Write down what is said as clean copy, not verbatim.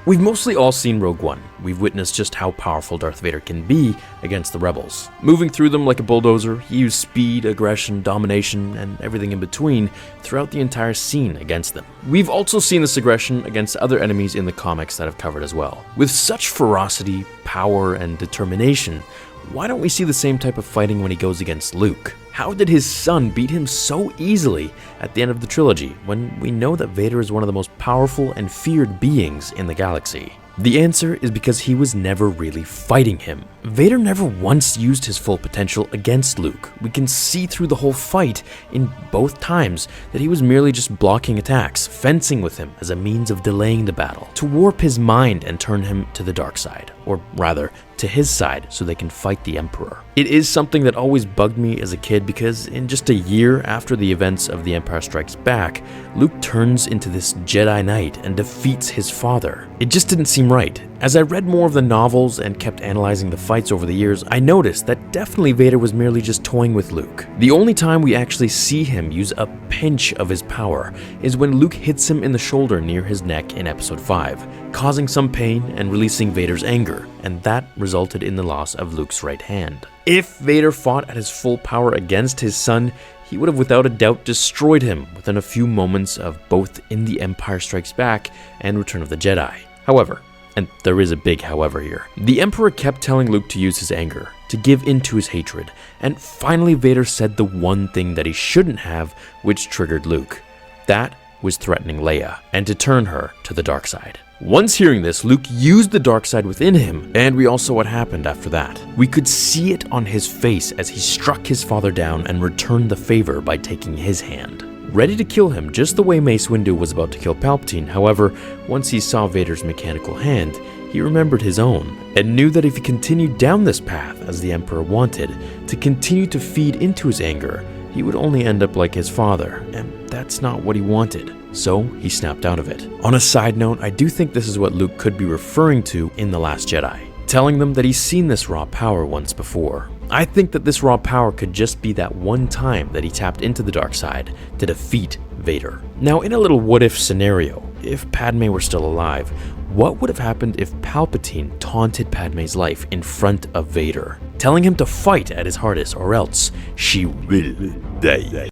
We've mostly all seen Rogue One. We've witnessed just how powerful Darth Vader can be against the rebels. Moving through them like a bulldozer, he used speed, aggression, domination, and everything in between throughout the entire scene against them. We've also seen this aggression against other enemies in the comics that I've covered as well. With such ferocity, power, and determination, why don't we see the same type of fighting when he goes against Luke? How did his son beat him so easily at the end of the trilogy when we know that Vader is one of the most powerful and feared beings in the galaxy? The answer is because he was never really fighting him. Vader never once used his full potential against Luke. We can see through the whole fight in both times that he was merely just blocking attacks, fencing with him as a means of delaying the battle, to warp his mind and turn him to the dark side, or rather, to his side so they can fight the Emperor. It is something that always bugged me as a kid because in just a year after the events of The Empire Strikes Back, Luke turns into this Jedi Knight and defeats his father. It just didn't seem right. As I read more of the novels and kept analyzing the fights over the years, I noticed that definitely Vader was merely just toying with Luke. The only time we actually see him use a pinch of his power is when Luke hits him in the shoulder near his neck in Episode 5, causing some pain and releasing Vader's anger, and that resulted in the loss of Luke's right hand. If Vader fought at his full power against his son, he would have without a doubt destroyed him within a few moments of both in The Empire Strikes Back and Return of the Jedi. However, and there is a big however here, the Emperor kept telling Luke to use his anger, to give in to his hatred, and finally Vader said the one thing that he shouldn't have, which triggered Luke. That was threatening Leia, and to turn her to the dark side. Once hearing this, Luke used the dark side within him, and we all saw what happened after that. We could see it on his face as he struck his father down and returned the favor by taking his hand. Ready to kill him just the way Mace Windu was about to kill Palpatine, however, once he saw Vader's mechanical hand, he remembered his own, and knew that if he continued down this path as the Emperor wanted, to continue to feed into his anger, he would only end up like his father, and that's not what he wanted. So he snapped out of it. On a side note, I do think this is what Luke could be referring to in The Last Jedi, telling them that he's seen this raw power once before. I think that this raw power could just be that one time that he tapped into the dark side to defeat Vader. Now, in a little what-if scenario, if Padme were still alive, what would have happened if Palpatine taunted Padme's life in front of Vader, telling him to fight at his hardest or else she will die?